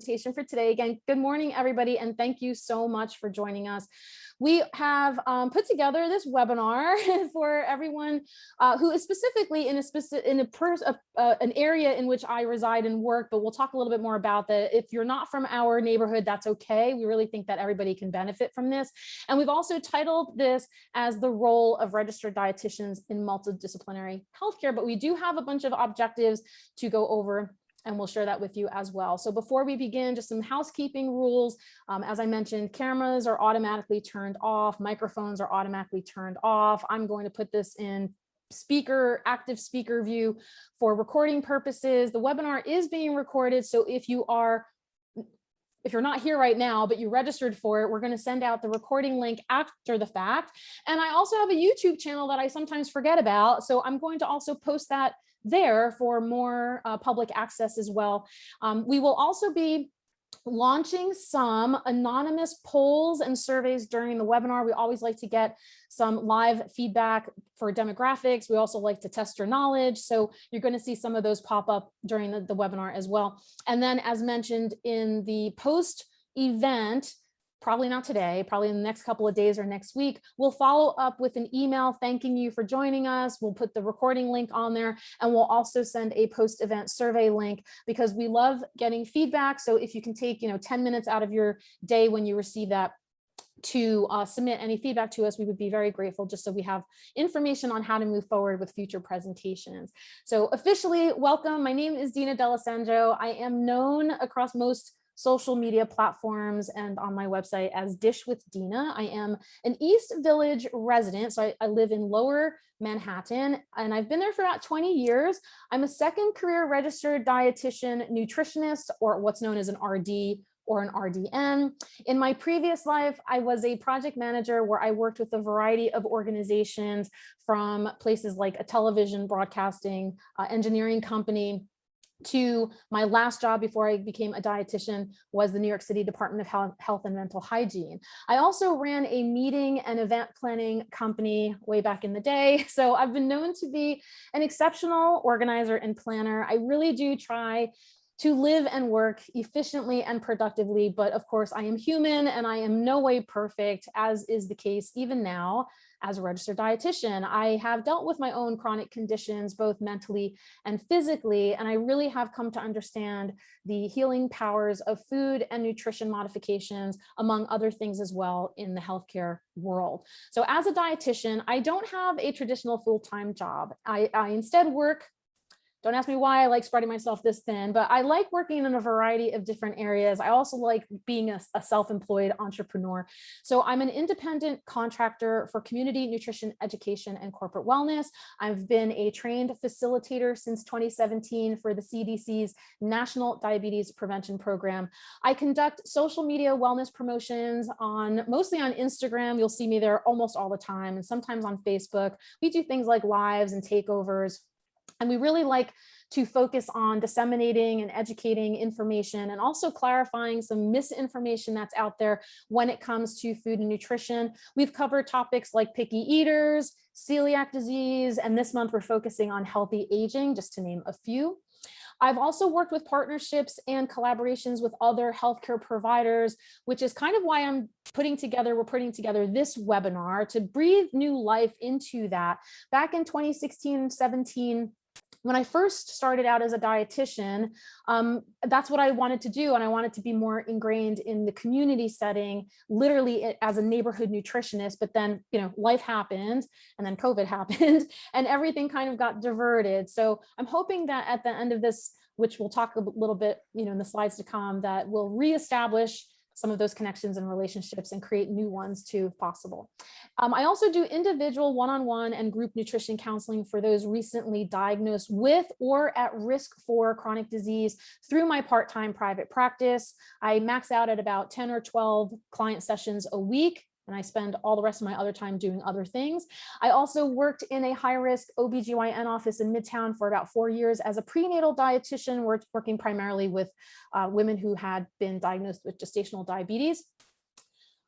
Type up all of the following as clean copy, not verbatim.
presentation for today. Again, good morning, everybody, and thank you so much for joining us. We have put together this webinar for everyone who is specifically in an area in which I reside and work, but we'll talk a little bit more about that. If you're not from our neighborhood, that's okay. We really think that everybody can benefit from this. And we've also titled this as the role of registered dietitians in multidisciplinary healthcare, but we do have a bunch of objectives to go over, and we'll share that with you as well. So before we begin, just some housekeeping rules. As I mentioned, cameras are automatically turned off, microphones are automatically turned off. I'm going to put this in active speaker view for recording purposes. The webinar is being recorded, so if you're not here right now, but you registered for it, we're going to send out the recording link after the fact. And I also have a YouTube channel that I sometimes forget about, so I'm going to also post that there for more public access as well. We will also be launching some anonymous polls and surveys during the webinar. We always like to get some live feedback for demographics. We also like to test your knowledge. So you're going to see some of those pop up during the webinar as well. And then, as mentioned in the post event, probably not today, probably in the next couple of days or next week, we'll follow up with an email thanking you for joining us. We'll put the recording link on there, and we'll also send a post-event survey link because we love getting feedback. So if you can take 10 minutes out of your day when you receive that to submit any feedback to us, we would be very grateful, just so we have information on how to move forward with future presentations. So officially, welcome. My name is Dina D'Alessandro. I am known across most social media platforms and on my website as Dish with Dina. I am an East Village resident, so I live in Lower Manhattan, and I've been there for about 20 years. I'm a second career registered dietitian nutritionist, or what's known as an RD or an RDN. In my previous life, I was a project manager where I worked with a variety of organizations, from places like a television broadcasting engineering company, to my last job before I became a dietitian was the New York City Department of Health and Mental Hygiene. I also ran a meeting and event planning company way back in the day. So I've been known to be an exceptional organizer and planner. I really do try to live and work efficiently and productively, but of course I am human and I am no way perfect, as is the case even now as a registered dietitian. I have dealt with my own chronic conditions, both mentally and physically, and I really have come to understand the healing powers of food and nutrition modifications, among other things as well, in the healthcare world. So as a dietitian, I don't have a traditional full-time job. I instead work. Don't ask me why I like spreading myself this thin, but I like working in a variety of different areas. I also like being a self-employed entrepreneur. So I'm an independent contractor for community nutrition education and corporate wellness. I've been a trained facilitator since 2017 for the CDC's National Diabetes Prevention Program. I conduct social media wellness promotions mostly on Instagram. You'll see me there almost all the time, and sometimes on Facebook. We do things like lives and takeovers. And we really like to focus on disseminating and educating information, and also clarifying some misinformation that's out there when it comes to food and nutrition. We've covered topics like picky eaters, celiac disease, and this month we're focusing on healthy aging, just to name a few. I've also worked with partnerships and collaborations with other healthcare providers, which is kind of why we're putting together this webinar to breathe new life into that. Back in 2016, 17, when I first started out as a dietitian, that's what I wanted to do. And I wanted to be more ingrained in the community setting, literally as a neighborhood nutritionist. But then, life happened, and then COVID happened, and everything kind of got diverted. So I'm hoping that at the end of this, which we'll talk a little bit, in the slides to come, that we'll reestablish some of those connections and relationships and create new ones too, if possible. I also do individual one-on-one and group nutrition counseling for those recently diagnosed with or at risk for chronic disease through my part-time private practice. I max out at about 10 or 12 client sessions a week, and I spend all the rest of my other time doing other things. I also worked in a high-risk OBGYN office in Midtown for about 4 years as a prenatal dietitian, working primarily with women who had been diagnosed with gestational diabetes.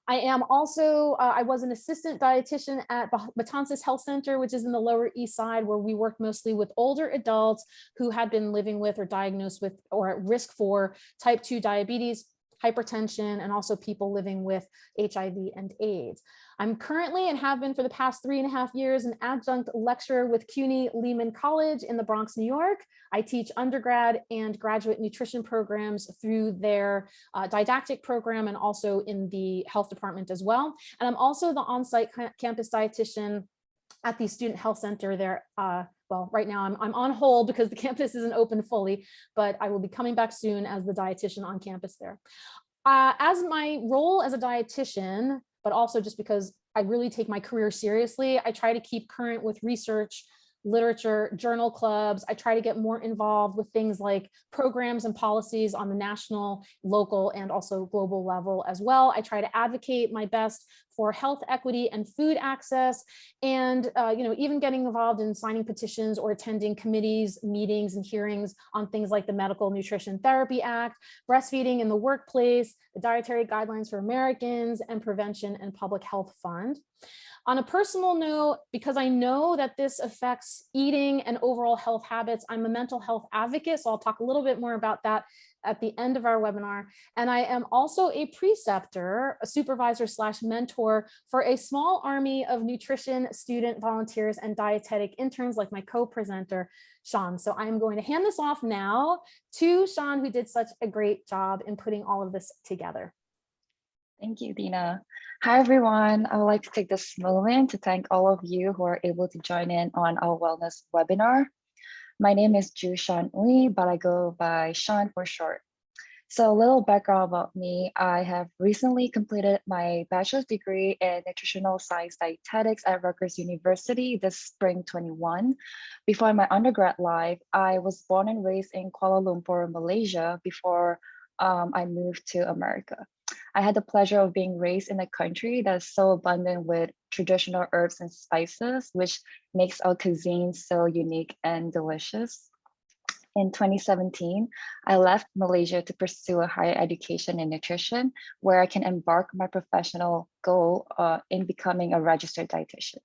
I am also, I was an assistant dietitian at Matanzas Health Center, which is in the Lower East Side, where we work mostly with older adults who had been living with or diagnosed with or at risk for type 2 diabetes, hypertension, and also people living with HIV and AIDS. I'm currently, and have been for the past 3.5 years, an adjunct lecturer with CUNY Lehman College in the Bronx, New York. I teach undergrad and graduate nutrition programs through their didactic program and also in the health department as well. And I'm also the on-site campus dietitian at the Student Health Center there. Well, right now I'm on hold because the campus isn't open fully, but I will be coming back soon as the dietitian on campus there. As my role as a dietitian, but also just because I really take my career seriously, I try to keep current with research, literature, journal clubs. I try to get more involved with things like programs and policies on the national, local, and also global level as well. I try to advocate my best for health equity and food access, and even getting involved in signing petitions or attending committees, meetings, and hearings on things like the Medical Nutrition Therapy Act, breastfeeding in the workplace, the Dietary Guidelines for Americans, and Prevention and Public Health Fund. On a personal note, because I know that this affects eating and overall health habits, I'm a mental health advocate, so I'll talk a little bit more about that at the end of our webinar. And I am also a preceptor, a supervisor / mentor for a small army of nutrition student volunteers and dietetic interns like my co-presenter, Sean. So I'm going to hand this off now to Sean, who did such a great job in putting all of this together. Thank you, Dina. Hi, everyone. I would like to take this moment to thank all of you who are able to join in on our wellness webinar. My name is Joo Shan, but I go by Shan for short. So a little background about me. I have recently completed my bachelor's degree in nutritional science dietetics at Rutgers University this spring 21. Before my undergrad life, I was born and raised in Kuala Lumpur, Malaysia, before I moved to America. I had the pleasure of being raised in a country that's so abundant with traditional herbs and spices, which makes our cuisine so unique and delicious. In 2017, I left Malaysia to pursue a higher education in nutrition, where I can embark my professional goal in becoming a registered dietitian.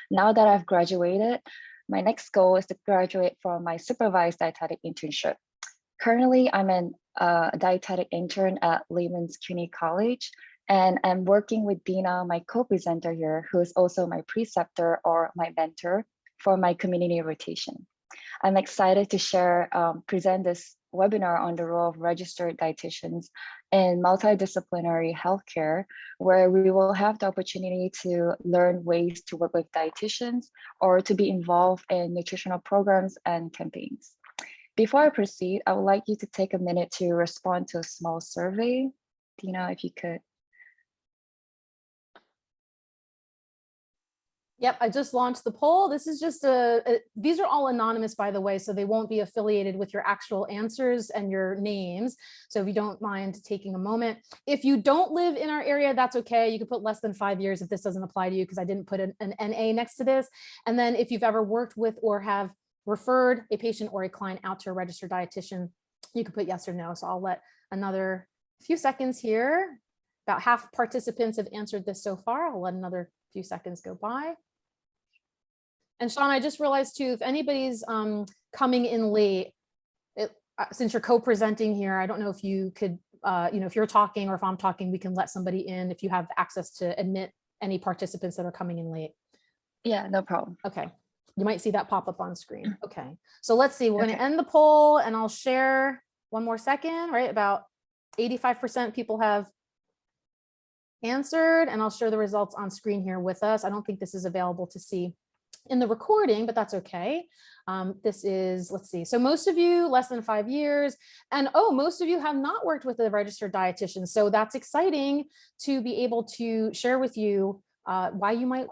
Now that I've graduated, my next goal is to graduate from my supervised dietetic internship. Currently, I'm a dietetic intern at Lehman's CUNY College, and I'm working with Dina, my co-presenter here, who is also my preceptor or my mentor for my community rotation. I'm excited to present this webinar on the role of registered dietitians in multidisciplinary healthcare, where we will have the opportunity to learn ways to work with dietitians or to be involved in nutritional programs and campaigns. Before I proceed, I would like you to take a minute to respond to a small survey. Dina, if you could. Yep, I just launched the poll. This is just these are all anonymous, by the way, so they won't be affiliated with your actual answers and your names. So if you don't mind taking a moment. If you don't live in our area, that's okay. You can put less than 5 years if this doesn't apply to you, because I didn't put an NA next to this. And then if you've ever worked with or have referred a patient or a client out to a registered dietitian, you can put yes or no. So I'll let another few seconds here. About half participants have answered this so far. I'll let another few seconds go by. And Sean, I just realized too, if anybody's coming in late, since you're co-presenting here, I don't know if you could, if you're talking or if I'm talking, we can let somebody in if you have access to admit any participants that are coming in late. Yeah, no problem. Okay. You might see that pop up on screen. Okay. So let's see, we're going to end the poll and I'll share one more second, right? About 85% people have answered, and I'll share the results on screen here with us. I don't think this is available to see in the recording, but that's okay. This is, let's see. So most of you less than 5 years, and most of you have not worked with a registered dietitian. So that's exciting to be able to share with you why you might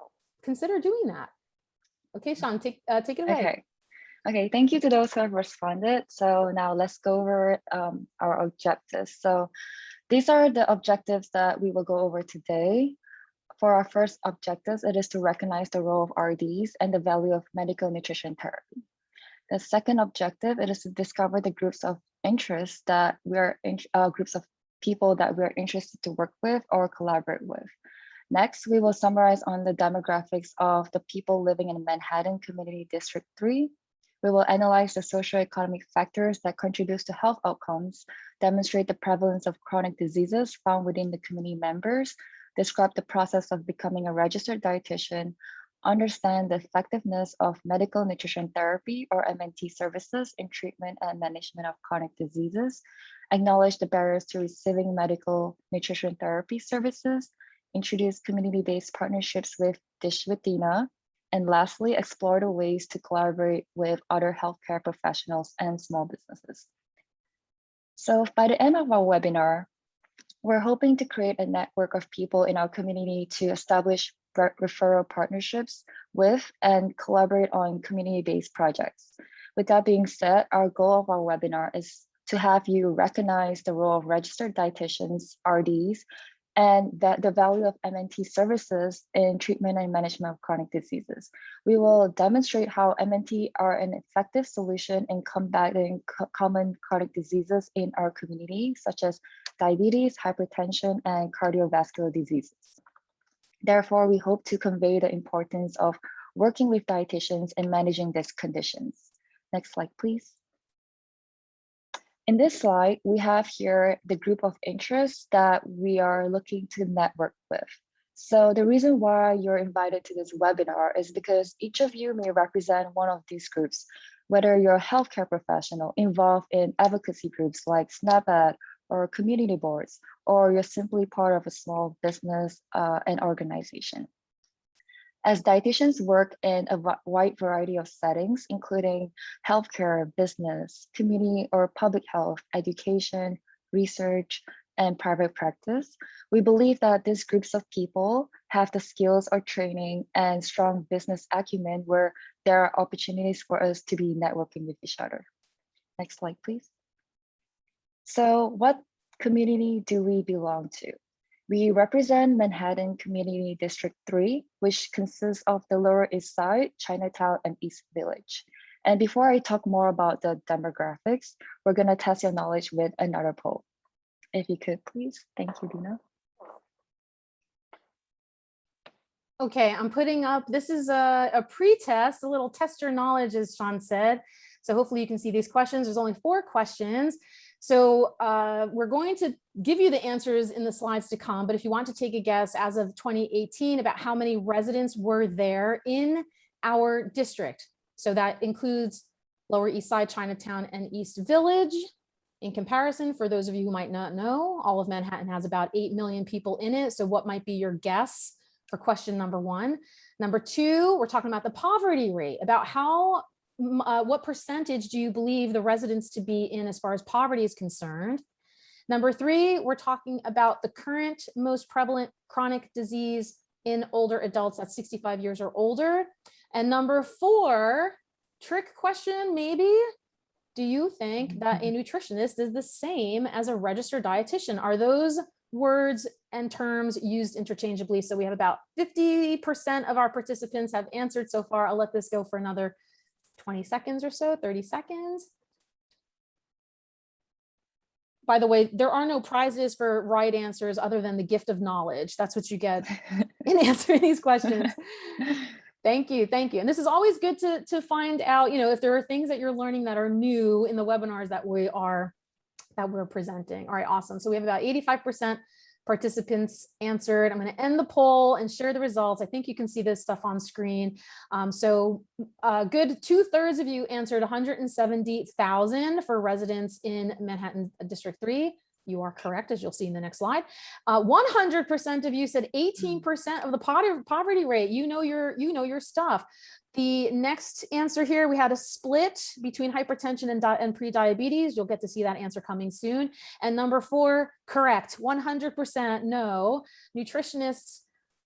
consider doing that. Okay, Sean, take it away. Okay, thank you to those who have responded. So now let's go over our objectives. So these are the objectives that we will go over today. For our first objectives, it is to recognize the role of RDs and the value of medical nutrition therapy. The second objective, it is to discover the groups of interest that groups of people that we're interested to work with or collaborate with. Next, we will summarize on the demographics of the people living in Manhattan Community District 3. We will analyze the socioeconomic factors that contribute to health outcomes, demonstrate the prevalence of chronic diseases found within the community members, describe the process of becoming a registered dietitian, understand the effectiveness of medical nutrition therapy or MNT services in treatment and management of chronic diseases, acknowledge the barriers to receiving medical nutrition therapy services, introduce community-based partnerships with Dish with Dina, and lastly, explore the ways to collaborate with other healthcare professionals and small businesses. So by the end of our webinar, we're hoping to create a network of people in our community to establish referral partnerships with and collaborate on community-based projects. With that being said, our goal of our webinar is to have you recognize the role of registered dietitians, RDs, and that the value of MNT services in treatment and management of chronic diseases. We will demonstrate how MNT are an effective solution in combating common chronic diseases in our community, such as diabetes, hypertension, and cardiovascular diseases. Therefore, we hope to convey the importance of working with dietitians in managing these conditions. Next slide, please. In this slide, we have here the group of interests that we are looking to network with. So the reason why you're invited to this webinar is because each of you may represent one of these groups, whether you're a healthcare professional involved in advocacy groups like SNAPAD or community boards, or you're simply part of a small business and organization. As dietitians work in a wide variety of settings, including healthcare, business, community or public health, education, research, and private practice, we believe that these groups of people have the skills or training and strong business acumen where there are opportunities for us to be networking with each other. Next slide, please. So what community do we belong to? We represent Manhattan Community District 3, which consists of the Lower East Side, Chinatown, and East Village. And before I talk more about the demographics, we're going to test your knowledge with another poll. If you could, please. Thank you, Dina. Okay, I'm putting up, this is a pre-test, a little test your knowledge, as Sean said. So hopefully you can see these questions. There's only 4 questions. So we're going to give you the answers in the slides to come, but if you want to take a guess as of 2018 about how many residents were there in our district. So that includes Lower East Side, Chinatown, and East Village. In comparison, for those of you who might not know, all of Manhattan has about 8 million people in it. So what might be your guess for question number 1? Number 2, we're talking about the poverty rate, about how what percentage do you believe the residents to be in as far as poverty is concerned? Number 3, we're talking about the current most prevalent chronic disease in older adults at 65 years or older. And number 4, trick question maybe, do you think that a nutritionist is the same as a registered dietitian? Are those words and terms used interchangeably? So we have about 50% of our participants have answered so far. I'll let this go for another 20 seconds or so, 30 seconds. By the way, there are no prizes for right answers other than the gift of knowledge. That's what you get in answering these questions. Thank you, thank you. And this is always good to find out, you know, if there are things that you're learning that are new in the webinars that we're presenting. All right, awesome. So we have about 85% participants answered. I'm going to end the poll and share the results. I think you can see this stuff on screen. So a good 2/3 of you answered 170,000 for residents in Manhattan District 3. You are correct, as you'll see in the next slide. 100% of you said 18% of the poverty rate. You know your stuff. The next answer here, we had a split between hypertension and pre-diabetes. You'll get to see that answer coming soon. And number 4, correct, 100% no. Nutritionists,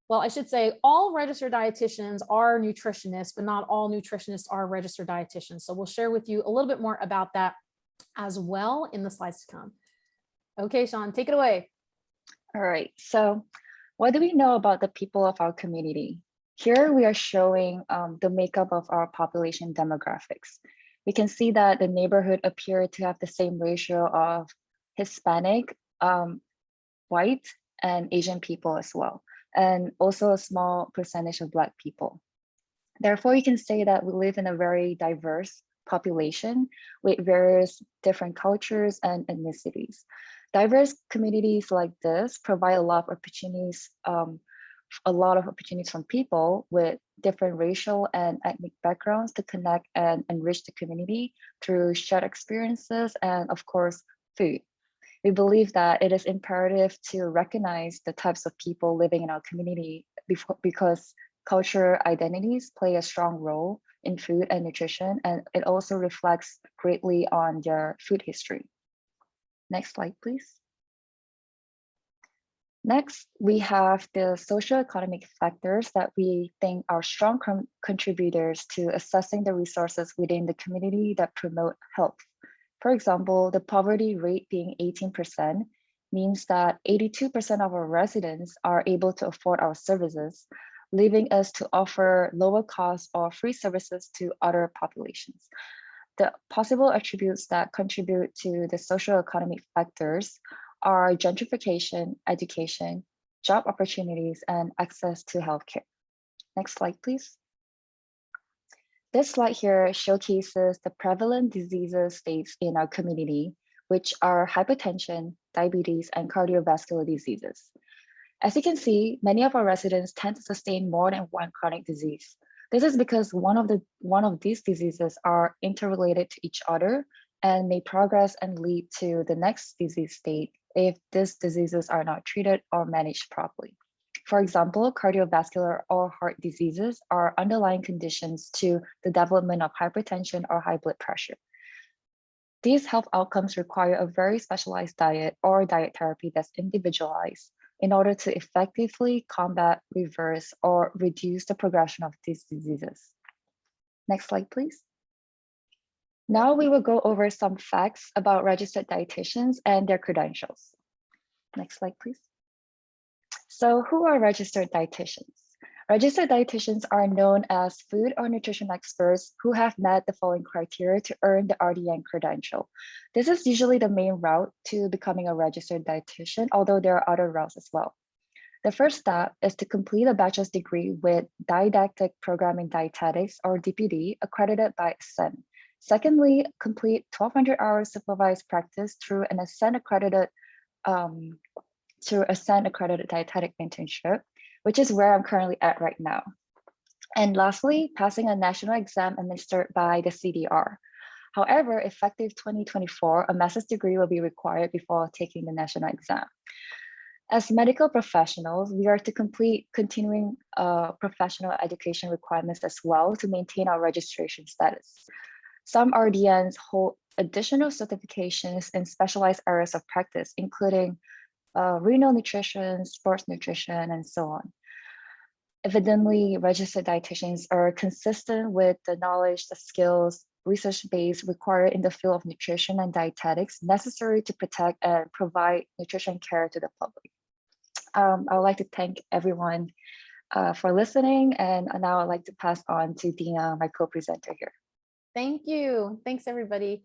well, I should say all registered dietitians are nutritionists, but not all nutritionists are registered dietitians. So we'll share with you a little bit more about that as well in the slides to come. Okay, Sean, take it away. All right, so what do we know about the people of our community? Here we are showing the makeup of our population demographics. We can see that the neighborhood appear to have the same ratio of Hispanic, white and Asian people as well, and also a small percentage of Black people. Therefore, you can say that we live in a very diverse population with various different cultures and ethnicities. Diverse communities like this provide a lot of opportunities from people with different racial and ethnic backgrounds to connect and enrich the community through shared experiences and, of course, food. We believe that it is imperative to recognize the types of people living in our community because cultural identities play a strong role in food and nutrition, and it also reflects greatly on their food history. Next slide, please. Next, we have the socioeconomic factors that we think are strong contributors to assessing the resources within the community that promote health. For example, the poverty rate being 18% means that 82% of our residents are able to afford our services, leaving us to offer lower cost or free services to other populations. The possible attributes that contribute to the socioeconomic factors are gentrification, education, job opportunities, and access to healthcare. Next slide, please. This slide here showcases the prevalent diseases states in our community, which are hypertension, diabetes, and cardiovascular diseases. As you can see, many of our residents tend to sustain more than one chronic disease. This is because one of these diseases are interrelated to each other and may progress and lead to the next disease state if these diseases are not treated or managed properly. For example, cardiovascular or heart diseases are underlying conditions to the development of hypertension or high blood pressure. These health outcomes require a very specialized diet or diet therapy that's individualized in order to effectively combat, reverse, or reduce the progression of these diseases. Next slide, please. Now we will go over some facts about registered dietitians and their credentials. Next slide, please. So who are registered dietitians? Registered dietitians are known as food or nutrition experts who have met the following criteria to earn the RDN credential. This is usually the main route to becoming a registered dietitian, although there are other routes as well. The first step is to complete a bachelor's degree with Didactic Program in Dietetics, or DPD, accredited by ASCEND. Secondly, complete 1,200 hours supervised practice through an ASCEND accredited dietetic internship, which is where I'm currently at right now. And lastly, passing a national exam administered by the CDR. However, effective 2024, a master's degree will be required before taking the national exam. As medical professionals, we are to complete continuing professional education requirements as well to maintain our registration status. Some RDNs hold additional certifications in specialized areas of practice, including renal nutrition, sports nutrition, and so on. Evidently, registered dietitians are consistent with the knowledge, the skills, research base required in the field of nutrition and dietetics necessary to protect and provide nutrition care to the public. I would like to thank everyone for listening, and now I'd like to pass on to Dina, my co-presenter here. Thank you. Thanks, everybody.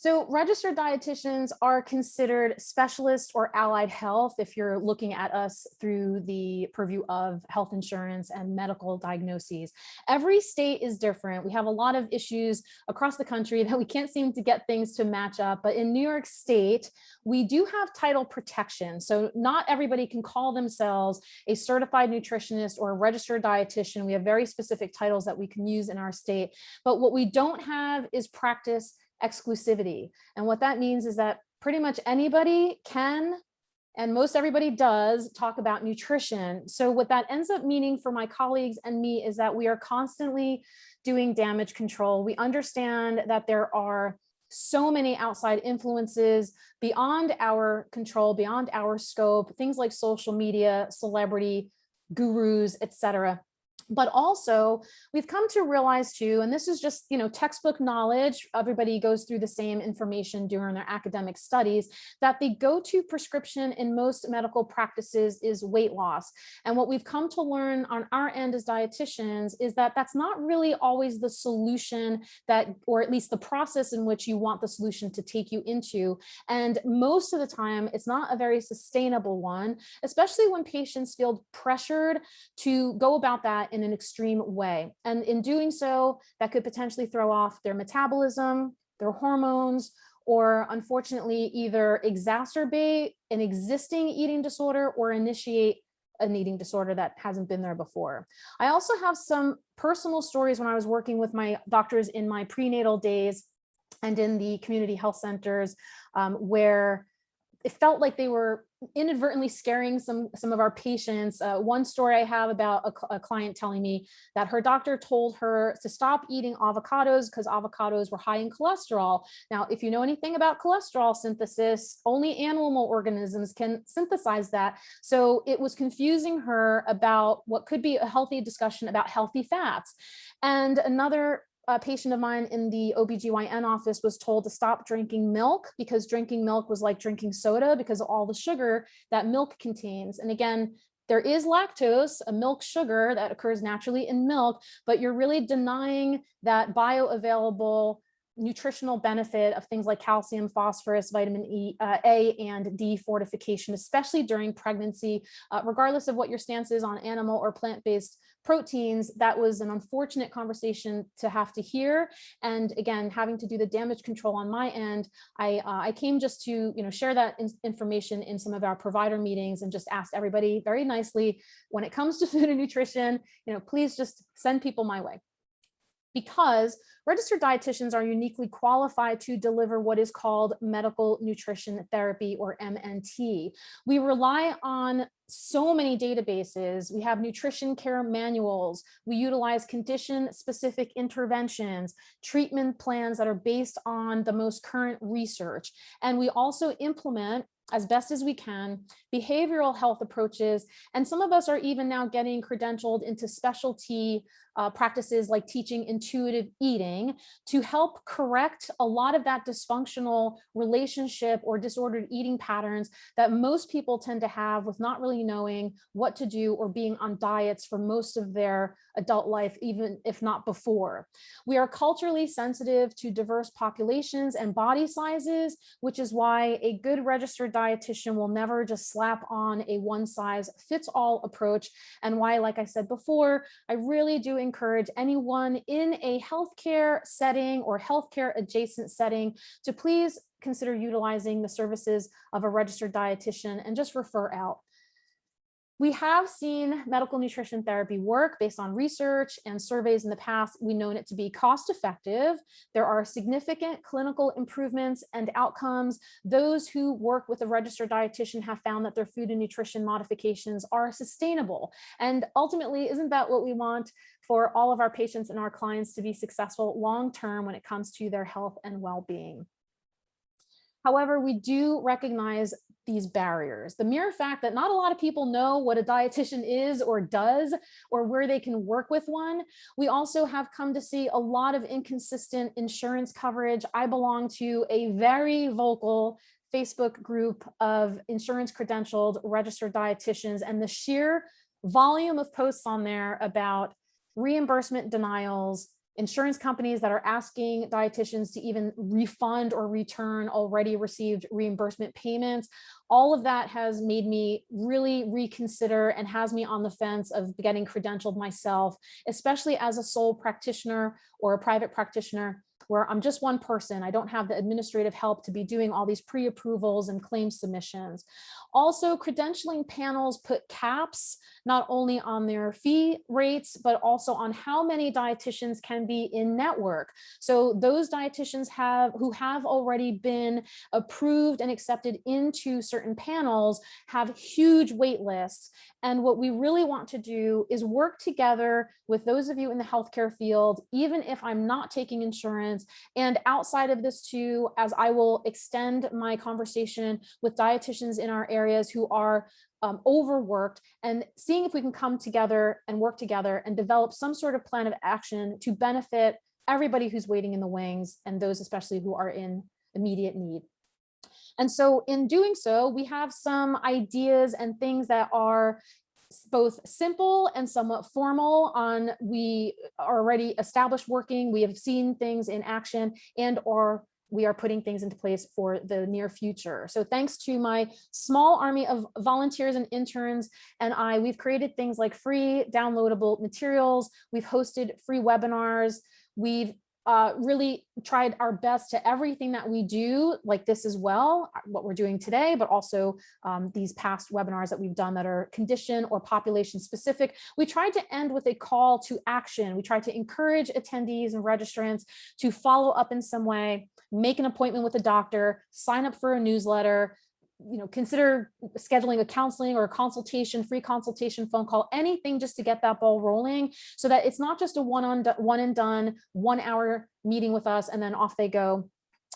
So registered dietitians are considered specialist or allied health if you're looking at us through the purview of health insurance and medical diagnoses. Every state is different. We have a lot of issues across the country that we can't seem to get things to match up. But in New York State, we do have title protection. So not everybody can call themselves a certified nutritionist or a registered dietitian. We have very specific titles that we can use in our state. But what we don't have is practice exclusivity. And what that means is that pretty much anybody can, and most everybody does, talk about nutrition. So what that ends up meaning for my colleagues and me is that we are constantly doing damage control. We understand that there are so many outside influences beyond our control, beyond our scope, things like social media, celebrity, gurus, etc. But also we've come to realize too, and this is just, textbook knowledge, everybody goes through the same information during their academic studies, that the go-to prescription in most medical practices is weight loss. And what we've come to learn on our end as dietitians is that that's not really always the solution that, or at least the process in which you want the solution to take you into. And most of the time, it's not a very sustainable one, especially when patients feel pressured to go about that in an extreme way. And in doing so, that could potentially throw off their metabolism, their hormones, or unfortunately either exacerbate an existing eating disorder or initiate an eating disorder that hasn't been there before. I also have some personal stories when I was working with my doctors in my prenatal days and in the community health centers, where it felt like they were inadvertently scaring some of our patients. One story I have about a client telling me that her doctor told her to stop eating avocados because avocados were high in cholesterol. Now, if you know anything about cholesterol synthesis, only animal organisms can synthesize that. So it was confusing her about what could be a healthy discussion about healthy fats. And another patient of mine in the OBGYN office was told to stop drinking milk because drinking milk was like drinking soda because of all the sugar that milk contains. And again, there is lactose, a milk sugar that occurs naturally in milk, but you're really denying that bioavailable nutritional benefit of things like calcium, phosphorus, vitamin A and D fortification, especially during pregnancy, regardless of what your stance is on animal or plant-based proteins. That was an unfortunate conversation to have to hear. And again, having to do the damage control on my end, I came just to share that information in some of our provider meetings and just asked everybody very nicely, when it comes to food and nutrition, please just send people my way. Because registered dietitians are uniquely qualified to deliver what is called medical nutrition therapy, or MNT. We rely on so many databases. We have nutrition care manuals. We utilize condition-specific interventions, treatment plans that are based on the most current research. And we also implement, as best as we can, behavioral health approaches. And some of us are even now getting credentialed into specialty practices like teaching intuitive eating to help correct a lot of that dysfunctional relationship or disordered eating patterns that most people tend to have with not really knowing what to do or being on diets for most of their adult life, even if not before. We are culturally sensitive to diverse populations and body sizes, which is why a good registered dietitian will never just slap on a one-size-fits-all approach, and why, like I said before, I really do encourage anyone in a healthcare setting or healthcare adjacent setting to please consider utilizing the services of a registered dietitian and just refer out. We have seen medical nutrition therapy work based on research and surveys in the past. We've known it to be cost effective. There are significant clinical improvements and outcomes. Those who work with a registered dietitian have found that their food and nutrition modifications are sustainable. And ultimately, isn't that what we want for all of our patients and our clients to be successful long-term when it comes to their health and well-being? However, we do recognize these barriers. The mere fact that not a lot of people know what a dietitian is or does, or where they can work with one. We also have come to see a lot of inconsistent insurance coverage. I belong to a very vocal Facebook group of insurance credentialed registered dietitians, and the sheer volume of posts on there about reimbursement denials, insurance companies that are asking dietitians to even refund or return already received reimbursement payments. All of that has made me really reconsider and has me on the fence of getting credentialed myself, especially as a sole practitioner or a private practitioner, where I'm just one person. I don't have the administrative help to be doing all these pre-approvals and claim submissions. Also, credentialing panels put caps not only on their fee rates, but also on how many dietitians can be in network. So those dietitians who have already been approved and accepted into certain panels have huge wait lists. And what we really want to do is work together with those of you in the healthcare field, even if I'm not taking insurance, endurance. And outside of this too, as I will extend my conversation with dietitians in our areas who are overworked, and seeing if we can come together and work together and develop some sort of plan of action to benefit everybody who's waiting in the wings, and those especially who are in immediate need. And so in doing so, we have some ideas and things that are both simple and somewhat formal on we are already established working, we have seen things in action, and or we are putting things into place for the near future. So thanks to my small army of volunteers and interns and we've created things like free downloadable materials. We've hosted free webinars. We've really tried our best to everything that we do, like this as well, what we're doing today, but also these past webinars that we've done that are condition or population specific. We tried to end with a call to action. We tried to encourage attendees and registrants to follow up in some way, make an appointment with a doctor, sign up for a newsletter, consider scheduling a counseling or a consultation, free consultation phone call, anything just to get that ball rolling, so that it's not just a one and done 1 hour meeting with us and then off they go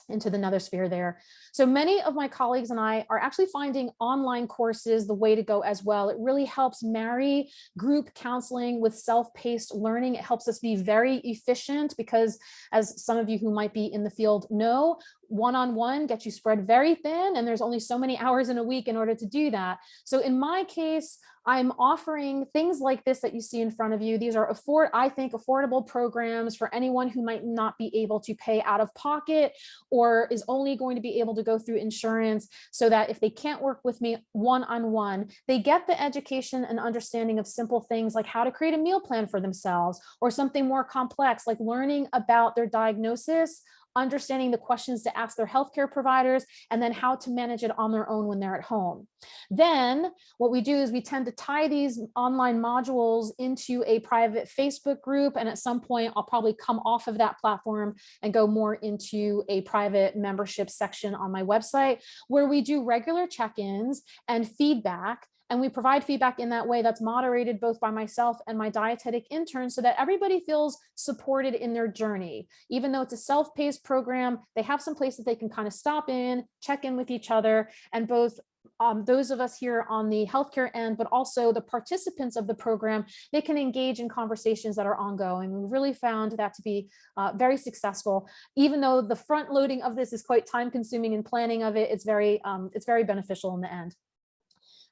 into the nether sphere there. So many of my colleagues and I are actually finding online courses the way to go as well. It really helps marry group counseling with self-paced learning. It helps us be very efficient because, as some of you who might be in the field know, one-on-one gets you spread very thin, and there's only so many hours in a week in order to do that. So in my case, I'm offering things like this that you see in front of you. These are I think affordable programs for anyone who might not be able to pay out of pocket or is only going to be able to go through insurance, so that if they can't work with me one-on-one, they get the education and understanding of simple things like how to create a meal plan for themselves, or something more complex like learning about their diagnosis, understanding the questions to ask their healthcare providers, and then how to manage it on their own when they're at home. Then what we do is we tend to tie these online modules into a private Facebook group. And at some point, I'll probably come off of that platform and go more into a private membership section on my website, where we do regular check-ins and feedback. And we provide feedback in that way that's moderated both by myself and my dietetic intern, so that everybody feels supported in their journey. Even though it's a self-paced program, they have some place that they can kind of stop in, check in with each other, and both those of us here on the healthcare end, but also the participants of the program, they can engage in conversations that are ongoing. We've really found that to be very successful. Even though the front loading of this is quite time consuming and planning of it, it's very beneficial in the end.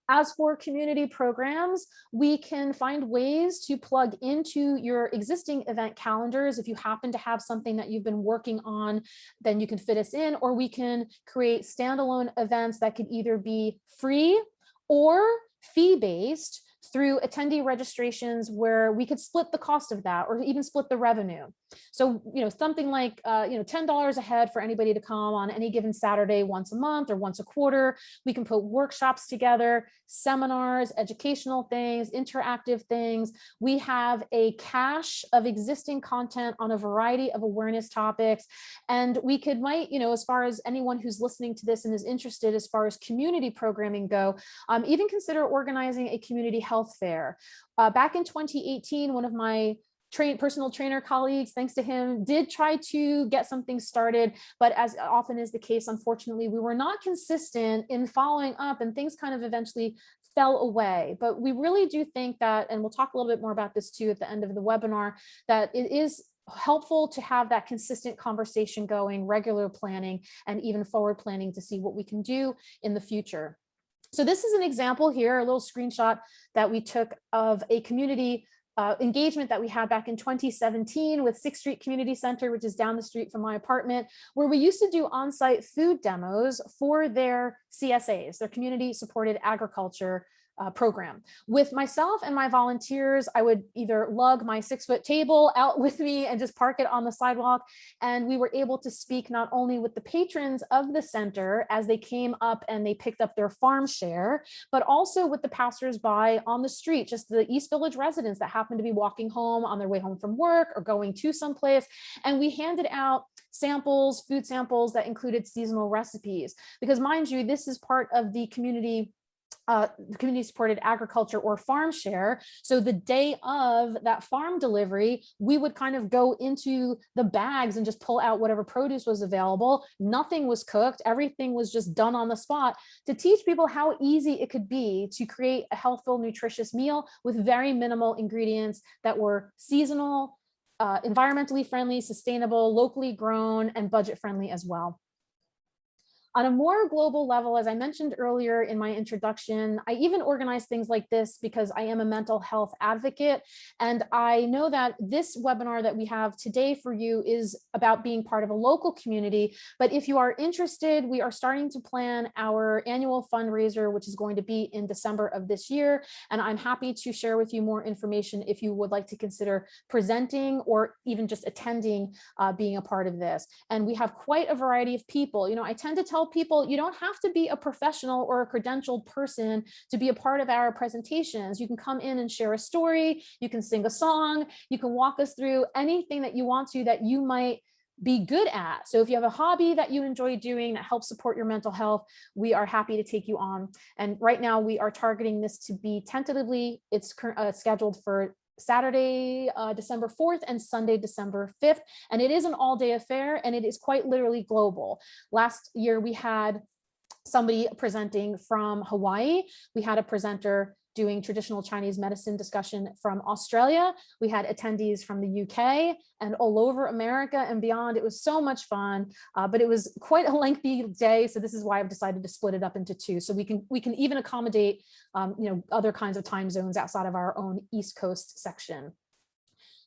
As for community programs, we can find ways to plug into your existing event calendars. If you happen to have something that you've been working on, then you can fit us in, or we can create standalone events that could either be free or fee-based through attendee registrations, where we could split the cost of that or even split the revenue. So, something like, $10 a head for anybody to come on any given Saturday once a month or once a quarter. We can put workshops together, seminars, educational things, interactive things. We have a cache of existing content on a variety of awareness topics. And we might, as far as anyone who's listening to this and is interested, as far as community programming go, even consider organizing a community health fair. Back in 2018, one of my personal trainer colleagues, thanks to him, did try to get something started, but as often is the case, unfortunately, we were not consistent in following up, and things kind of eventually fell away. But we really do think that, and we'll talk a little bit more about this too at the end of the webinar, that it is helpful to have that consistent conversation going, regular planning, and even forward planning to see what we can do in the future. So this is an example here, a little screenshot that we took of a community engagement that we had back in 2017 with 6th Street Community Center, which is down the street from my apartment, where we used to do on-site food demos for their CSAs, their community supported agriculture program. With myself and my volunteers, I would either lug my 6-foot table out with me and just park it on the sidewalk. And we were able to speak not only with the patrons of the center as they came up and they picked up their farm share, but also with the passersby on the street, just the East Village residents that happened to be walking home on their way home from work or going to someplace. And we handed out samples, food samples that included seasonal recipes, because mind you, this is part of the community community supported agriculture or farm share. So the day of that farm delivery, we would kind of go into the bags and just pull out whatever produce was available. Nothing was cooked. Everything was just done on the spot to teach people how easy it could be to create a healthful, nutritious meal with very minimal ingredients that were seasonal, environmentally friendly, sustainable, locally grown, and budget friendly as well. On a more global level, as I mentioned earlier in my introduction, I even organize things like this because I am a mental health advocate. And I know that this webinar that we have today for you is about being part of a local community. But if you are interested, we are starting to plan our annual fundraiser, which is going to be in December of this year. And I'm happy to share with you more information if you would like to consider presenting or even just attending, being a part of this. And we have quite a variety of people. You know, I tend to tell people you don't have to be a professional or a credentialed person to be a part of our presentations. You can come in and share a story, you can sing a song, you can walk us through anything that you want to that you might be good at. So if you have a hobby that you enjoy doing that helps support your mental health, we are happy to take you on. And right now we are targeting this to be tentatively, it's scheduled for Saturday, December 4th and Sunday, December 5th. And it is an all-day affair and it is quite literally global. Last year, we had somebody presenting from Hawaii. We had a presenter doing traditional Chinese medicine discussion from Australia. We had attendees from the UK and all over America and beyond. It was so much fun, but it was quite a lengthy day. So this is why I've decided to split it up into two. So we can even accommodate other kinds of time zones outside of our own East Coast section.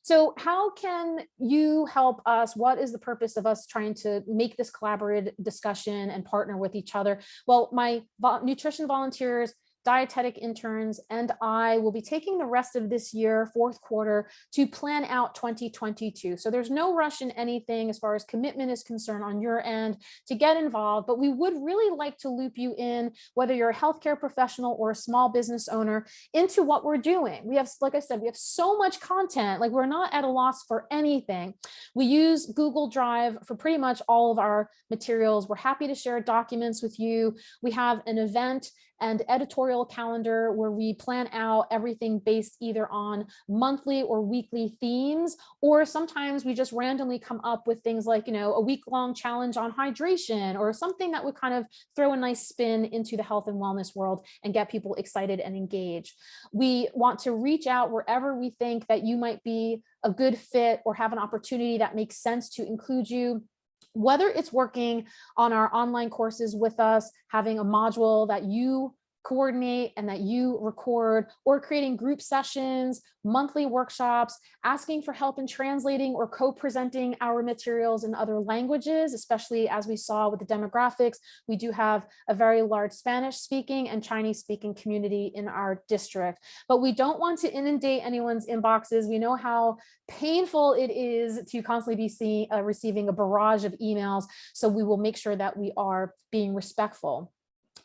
So how can you help us? What is the purpose of us trying to make this collaborative discussion and partner with each other? Well, my nutrition volunteers, dietetic interns, and I will be taking the rest of this year, fourth quarter, to plan out 2022. So there's no rush in anything as far as commitment is concerned on your end to get involved, but we would really like to loop you in, whether you're a healthcare professional or a small business owner, into what we're doing. We have, like I said, we have so much content, like we're not at a loss for anything. We use Google Drive for pretty much all of our materials. We're happy to share documents with you. We have an event and editorial calendar where we plan out everything based either on monthly or weekly themes, or sometimes we just randomly come up with things like, a week-long challenge on hydration or something that would kind of throw a nice spin into the health and wellness world and get people excited and engaged. We want to reach out wherever we think that you might be a good fit or have an opportunity that makes sense to include you. Whether it's working on our online courses with us, having a module that you coordinate and that you record, or creating group sessions, monthly workshops, asking for help in translating or co-presenting our materials in other languages, especially as we saw with the demographics. We do have a very large Spanish speaking and Chinese speaking community in our district, but we don't want to inundate anyone's inboxes. We know how painful it is to constantly be receiving a barrage of emails. So we will make sure that we are being respectful.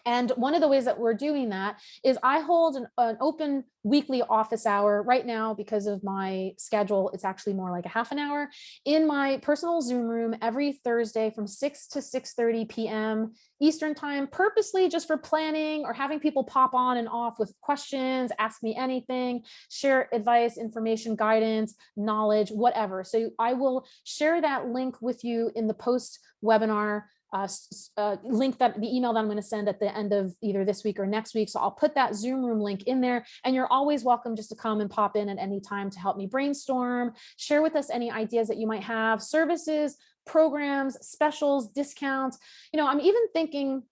And one of the ways that we're doing that is I hold an open weekly office hour right now. Because of my schedule, it's actually more like a half an hour in my personal Zoom room every Thursday from 6 to 6:30 p.m. Eastern time, purposely just for planning or having people pop on and off with questions, ask me anything, share advice, information, guidance, knowledge, whatever. So I will share that link with you in the post webinar link, that the email that I'm going to send at the end of either this week or next week. So I'll put that Zoom room link in there, and you're always welcome just to come and pop in at any time to help me brainstorm, share with us any ideas that you might have, services, programs, specials, discounts. I'm even thinking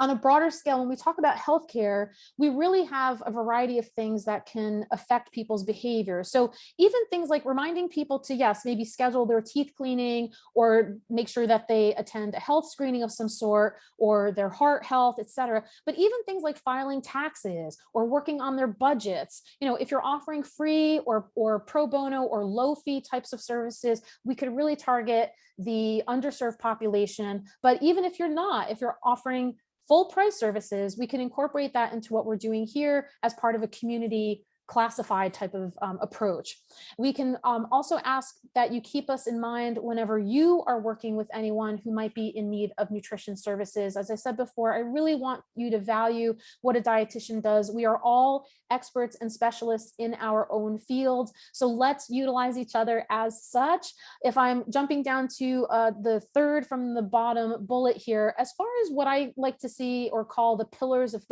on a broader scale, when we talk about healthcare, we really have a variety of things that can affect people's behavior. So even things like reminding people to, yes, maybe schedule their teeth cleaning or make sure that they attend a health screening of some sort, or their heart health, et cetera. But even things like filing taxes or working on their budgets. If you're offering free or pro bono or low fee types of services, we could really target the underserved population. But even if you're offering full price services, we can incorporate that into what we're doing here as part of a community classified type of approach. We can also ask that you keep us in mind whenever you are working with anyone who might be in need of nutrition services. As I said before, I really want you to value what a dietitian does. We are all experts and specialists in our own fields, so let's utilize each other as such. If I'm jumping down to the third from the bottom bullet here, as far as what I like to see or call the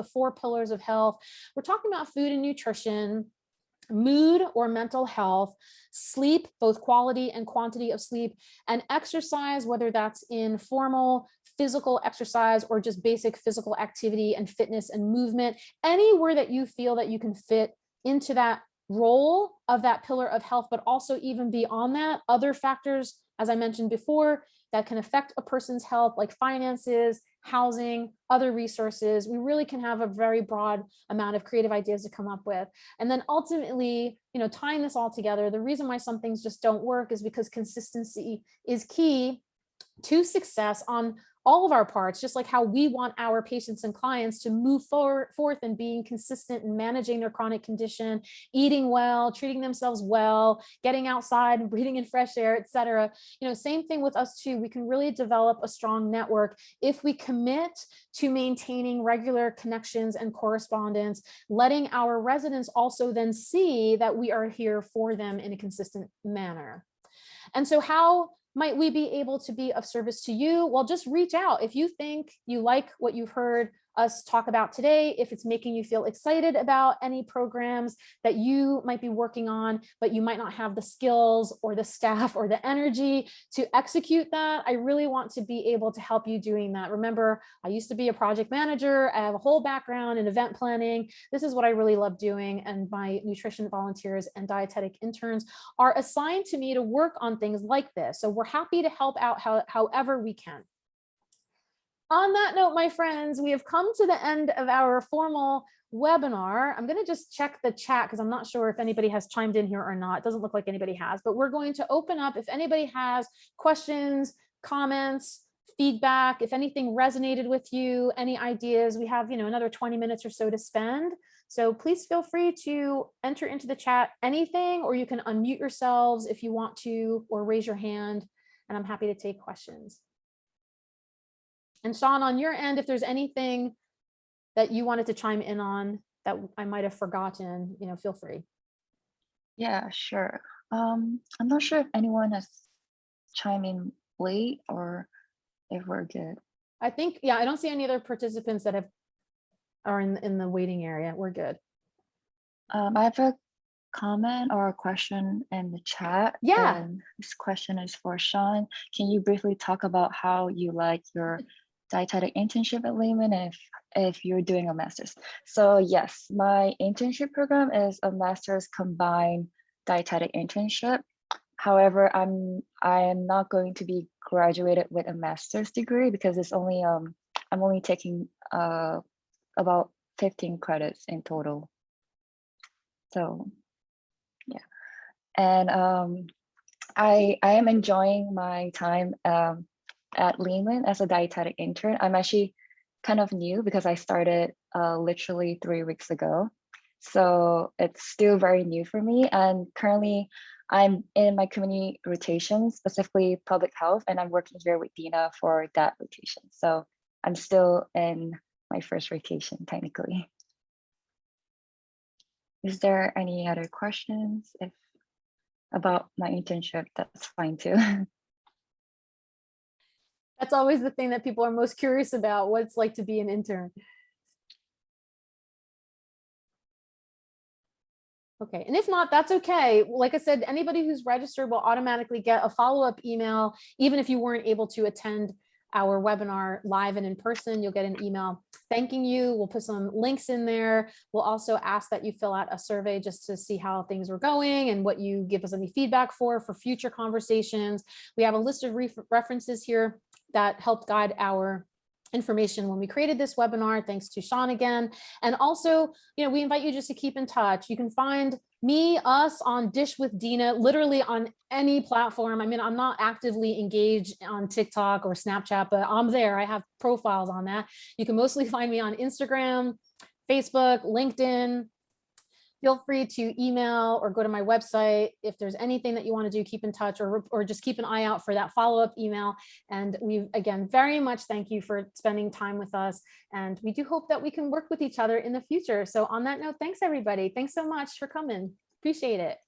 4 pillars of health, we're talking about food and nutrition, mood or mental health, sleep, both quality and quantity of sleep, and exercise, whether that's in formal physical exercise or just basic physical activity and fitness and movement, anywhere that you feel that you can fit into that role of that pillar of health, but also even beyond that, other factors, as I mentioned before, that can affect a person's health, like finances, housing, other resources. We really can have a very broad amount of creative ideas to come up with. And then ultimately, tying this all together, the reason why some things just don't work is because consistency is key to success on all of our parts, just like how we want our patients and clients to move forth and being consistent in managing their chronic condition, eating well, treating themselves well, getting outside and breathing in fresh air, et cetera. Same thing with us too. We can really develop a strong network if we commit to maintaining regular connections and correspondence, letting our residents also then see that we are here for them in a consistent manner. And so how might we be able to be of service to you? Well, just reach out. If you think you like what you've heard us talk about today, if it's making you feel excited about any programs that you might be working on, but you might not have the skills or the staff or the energy to execute that, I really want to be able to help you doing that. Remember, I used to be a project manager. I have a whole background in event planning. This is what I really love doing. And my nutrition volunteers and dietetic interns are assigned to me to work on things like this. So we're happy to help out however we can. On that note, my friends, we have come to the end of our formal webinar. I'm going to just check the chat because I'm not sure if anybody has chimed in here or not. It doesn't look like anybody has, but we're going to open up if anybody has questions, comments, feedback, if anything resonated with you, any ideas. We have, another 20 minutes or so to spend. So please feel free to enter into the chat anything, or you can unmute yourselves if you want to, or raise your hand, and I'm happy to take questions. And Sean, on your end, if there's anything that you wanted to chime in on that I might have forgotten, feel free. Yeah, sure. I'm not sure if anyone has chimed in late or if we're good. I think, yeah, I don't see any other participants that are in the waiting area. We're good. I have a comment or a question in the chat. Yeah. And this question is for Sean. Can you briefly talk about how you like your dietetic internship at Lehman if you're doing a master's? So yes, my internship program is a master's combined dietetic internship. However, I am not going to be graduated with a master's degree because it's only I'm only taking about 15 credits in total. So yeah, and I am enjoying my time at Lehman as a dietetic intern. I'm actually kind of new because I started literally 3 weeks ago. So it's still very new for me. And currently I'm in my community rotation, specifically public health, and I'm working here with Dina for that rotation. So I'm still in my first rotation technically. Is there any other questions about my internship? That's fine too. That's always the thing that people are most curious about, what it's like to be an intern. Okay, and if not, that's okay. Like I said, anybody who's registered will automatically get a follow-up email. Even if you weren't able to attend our webinar live and in person, you'll get an email thanking you. We'll put some links in there. We'll also ask that you fill out a survey just to see how things are going and what you give us any feedback for future conversations. We have a list of references here that helped guide our information when we created this webinar. Thanks to Sean again. And also, we invite you just to keep in touch. You can find us on Dish with Dina, literally on any platform. I mean, I'm not actively engaged on TikTok or Snapchat, but I'm there. I have profiles on that. You can mostly find me on Instagram, Facebook, LinkedIn. feel free to email or go to my website. If there's anything that you want to do, keep in touch, or just keep an eye out for that follow-up email. And we, again, very much thank you for spending time with us. And we do hope that we can work with each other in the future. So on that note, thanks everybody. Thanks so much for coming. Appreciate it.